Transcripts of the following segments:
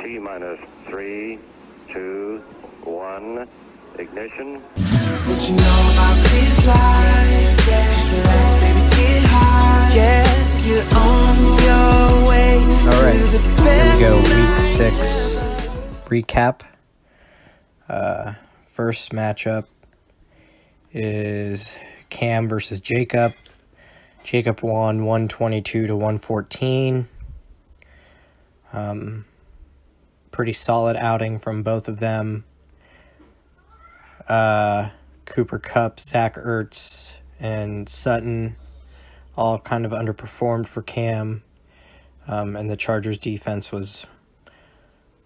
T minus 3, 2, 1, ignition. What you know about this life? Yeah. Just relax, baby, get high. Yeah, you're on your way. All right, to the here we go. best Week night 6 recap. First matchup is Cam versus Jacob. Jacob won 122 to 114. Pretty solid outing from both of them. Cooper Kupp, Zach Ertz, and Sutton all kind of underperformed for Cam. And the Chargers defense was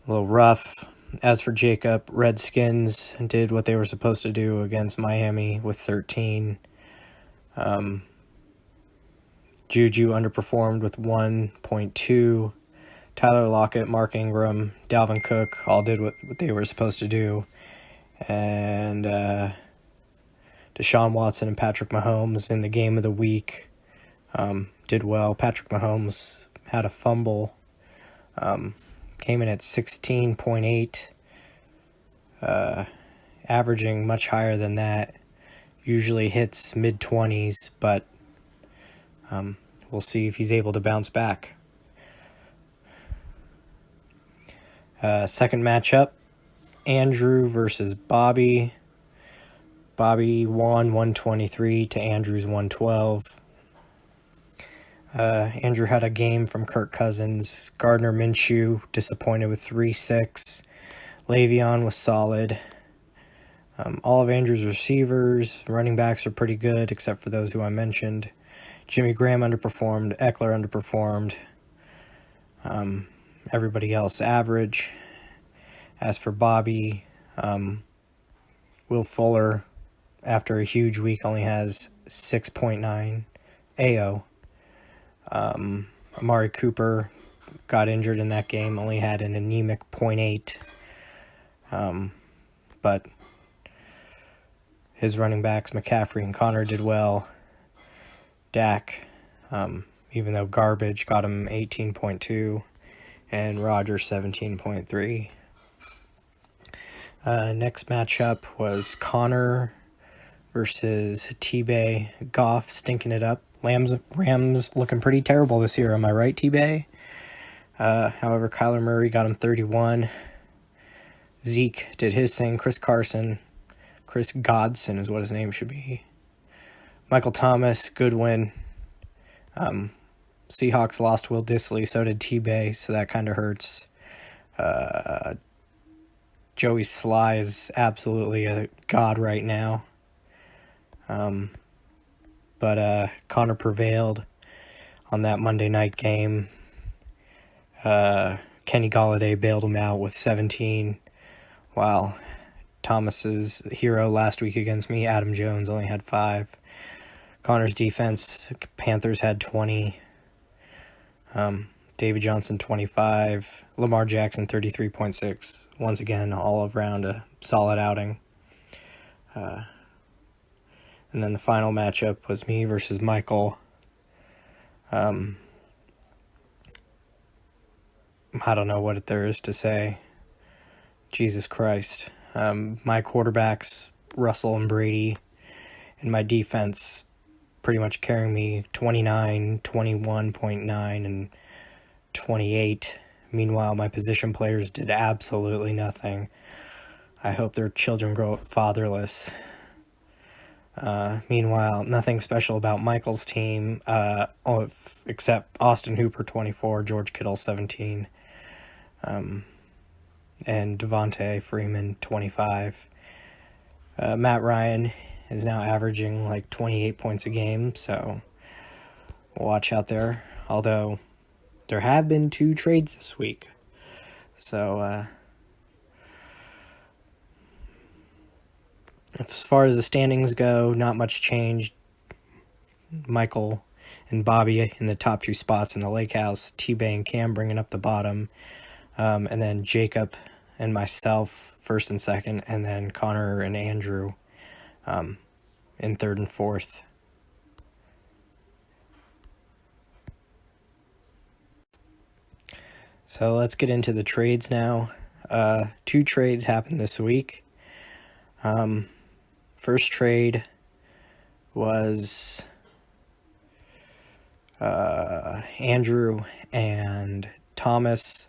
a little rough. As for Jacob, Redskins did what they were supposed to do against Miami with 13. Juju underperformed with 1.2. Tyler Lockett, Mark Ingram, Dalvin Cook all did what they were supposed to do. And Deshaun Watson and Patrick Mahomes in the game of the week did well. Patrick Mahomes had a fumble. Came in at 16.8, averaging much higher than that. Usually hits mid-20s, but we'll see if he's able to bounce back. Second matchup, Andrew versus Bobby. Bobby won 123 to Andrew's 112. Andrew had a game from Kirk Cousins. Gardner Minshew disappointed with 3-6. Le'Veon was solid. All of Andrew's receivers, running backs are pretty good, except for those who I mentioned. Jimmy Graham underperformed. Eckler underperformed. Everybody else average. As for Bobby, Will Fuller, after a huge week, only has 6.9 AO. Amari Cooper got injured in that game, only had an anemic 0.8. But his running backs, McCaffrey and Connor, did well. Dak, even though garbage, got him 18.2, and Rodgers 17.3. Next matchup was Connor versus T-Bay. Goff stinking it up. Rams looking pretty terrible this year. Am I right, T-Bay? However, Kyler Murray got him 31. Zeke did his thing. Chris Godson is what his name should be. Michael Thomas, good win. Seahawks lost Will Dissly, so did T-Bay, so that kind of hurts. Joey Sly is absolutely a god right now. But Connor prevailed on that Monday night game. Kenny Golladay bailed him out with 17, while Thomas's hero last week against me, Adam Jones, only had 5. Connor's defense, Panthers had 20. David Johnson, 25. Lamar Jackson, 33.6. Once again, all around a solid outing. And then the final matchup was me versus Michael. I don't know what there is to say. Jesus Christ. My quarterbacks, Russell and Brady, and my defense pretty much carrying me 29, 21.9, and 28. Meanwhile, my position players did absolutely nothing. I hope their children grow up fatherless. Meanwhile, nothing special about Michael's team, except Austin Hooper, 24, George Kittle, 17, and Devontae Freeman, 25. Matt Ryan is now averaging like 28 points a game, so watch out there. Although, there have been 2 trades this week. So, as far as the standings go, not much change. Michael and Bobby in the top 2 spots in the Lake House. T-Bay and Cam bringing up the bottom. And then Jacob and myself, first and second. And then Connor and Andrew in third and fourth. So let's get into the trades now. 2 trades happened this week. First trade was Andrew and Thomas.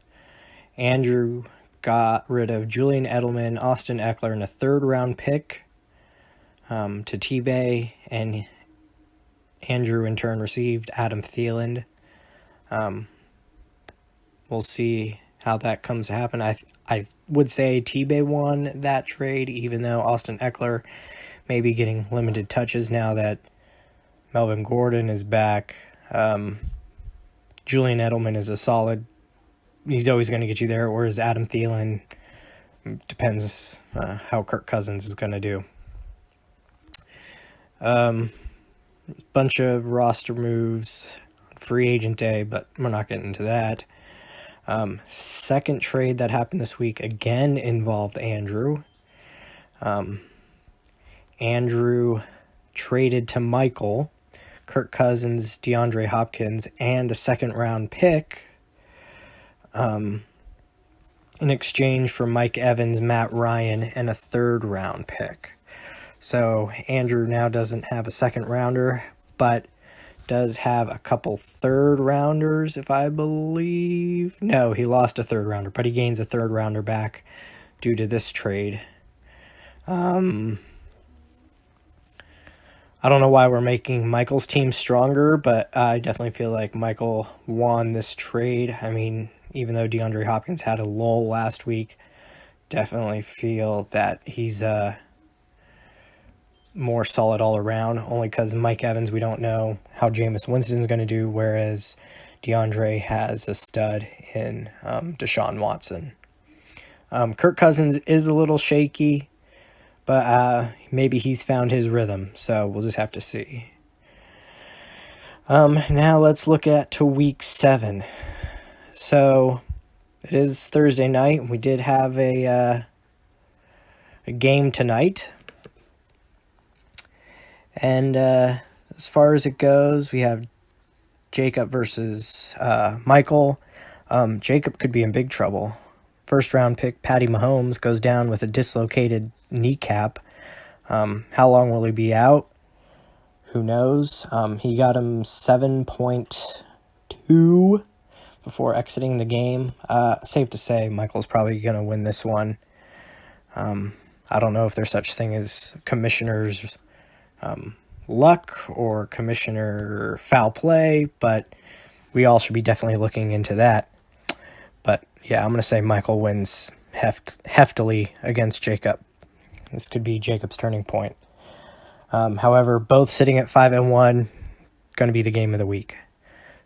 Andrew got rid of Julian Edelman, Austin Eckler, and a 3rd-round pick to T-Bay, and Andrew in turn received Adam Thielen. We'll see how that comes to happen. I would say T-Bay won that trade, even though Austin Eckler may be getting limited touches now that Melvin Gordon is back. Julian Edelman is a solid. He's always going to get you there, whereas Adam Thielen depends how Kirk Cousins is going to do. Bunch of roster moves, free agent day, but we're not getting into that. Second trade that happened this week again involved Andrew. Andrew traded to Michael Kirk Cousins, DeAndre Hopkins, and a 2nd-round pick in exchange for Mike Evans, Matt Ryan, and a 3rd-round pick. So Andrew now doesn't have a 2nd-rounder, but does have a couple 3rd-rounders, if I believe. No, he lost a 3rd-rounder, but he gains a 3rd-rounder back due to this trade. I don't know why we're making Michael's team stronger, but I definitely feel like Michael won this trade. I mean, even though DeAndre Hopkins had a lull last week, definitely feel that he's more solid all around, only because Mike Evans, we don't know how Jameis Winston's going to do, whereas DeAndre has a stud in Deshaun Watson. Kirk Cousins is a little shaky, but maybe he's found his rhythm, so we'll just have to see. Now let's look to week 7. So it is Thursday night. We did have a game tonight. And as far as it goes, we have Jacob versus Michael. Jacob could be in big trouble. 1st-round pick Patty Mahomes goes down with a dislocated kneecap. How long will he be out? Who knows? He got him 7.2 before exiting the game. Safe to say Michael's probably going to win this one. I don't know if there's such thing as commissioner's luck or commissioner foul play, but we all should be definitely looking into that. But yeah, I'm going to say Michael wins heftily against Jacob. This could be Jacob's turning point. However, both sitting at 5-1, going to be the game of the week.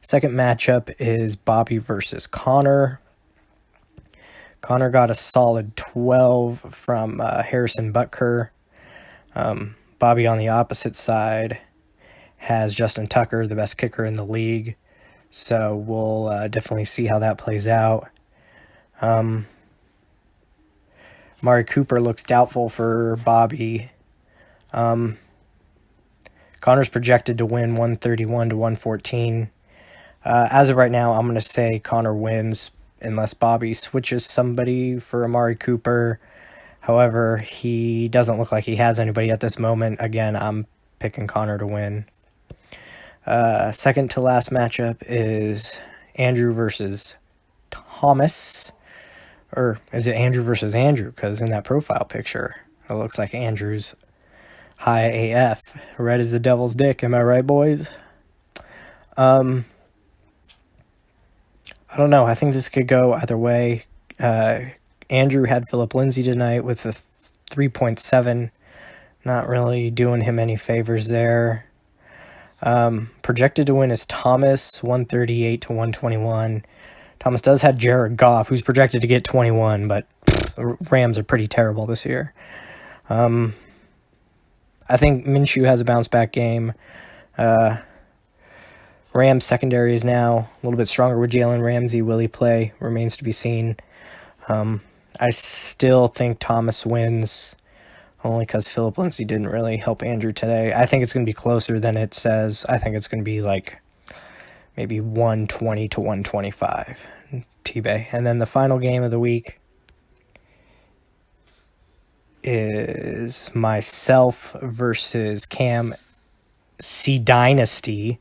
Second matchup is Bobby versus Connor. Connor got a solid 12 from Harrison Butker. Bobby on the opposite side has Justin Tucker, the best kicker in the league. So we'll definitely see how that plays out. Amari Cooper looks doubtful for Bobby. Connor's projected to win 131-114. As of right now, I'm going to say Connor wins unless Bobby switches somebody for Amari Cooper. However, he doesn't look like he has anybody at this moment. Again, I'm picking Connor to win. Second to last matchup is Andrew versus Thomas. Or is it Andrew versus Andrew? Because in that profile picture, it looks like Andrew's high AF. Red is the devil's dick. Am I right, boys? I don't know. I think this could go either way. Andrew had Philip Lindsay tonight with a 3.7. Not really doing him any favors there. Projected to win is Thomas, 138-121. Thomas does have Jared Goff, who's projected to get 21, but the Rams are pretty terrible this year. I think Minshew has a bounce-back game. Rams secondary is now a little bit stronger with Jalen Ramsey. Will he play? Remains to be seen. I still think Thomas wins, only because Philip Lindsay didn't really help Andrew today. I think it's going to be closer than it says. I think it's going to be like maybe 120-125. T-Bay. And then the final game of the week is myself versus Cam C Dynasty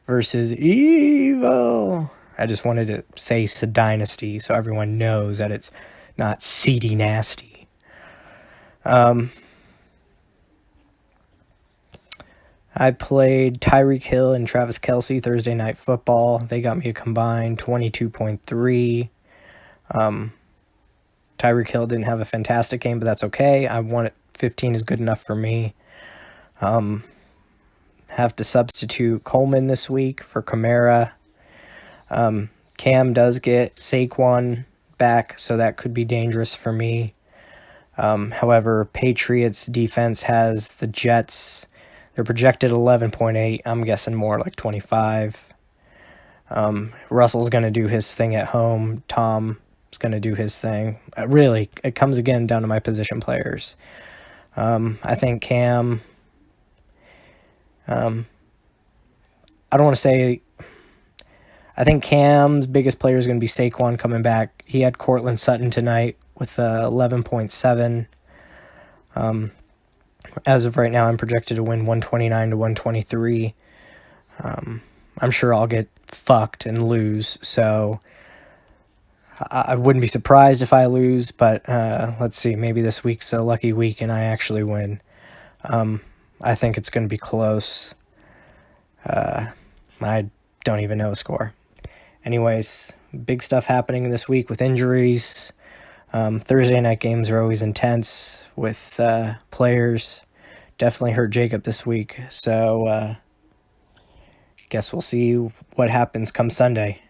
versus Evil. I just wanted to say C Dynasty so everyone knows that it's not CD Nasty. I played Tyreek Hill and Travis Kelce Thursday Night Football. They got me a combined 22.3. Tyreek Hill didn't have a fantastic game, but that's okay. I want it. 15 is good enough for me. Have to substitute Coleman this week for Kamara. Cam does get Saquon back, so that could be dangerous for me. However, Patriots defense has the Jets. They're projected 11.8. I'm guessing more like 25. Russell's going to do his thing at home. Tom's going to do his thing. Really, it comes again down to my position players. I think Cam... I don't want to say... I think Cam's biggest player is going to be Saquon coming back. He had Cortland Sutton tonight with 11.7. As of right now, I'm projected to win 129 to 123. I'm sure I'll get fucked and lose, so I wouldn't be surprised if I lose, but let's see. Maybe this week's a lucky week and I actually win. I think it's going to be close. I don't even know a score. Anyways, big stuff happening this week with injuries. Thursday night games are always intense with players. Definitely hurt Jacob this week, so guess we'll see what happens come Sunday.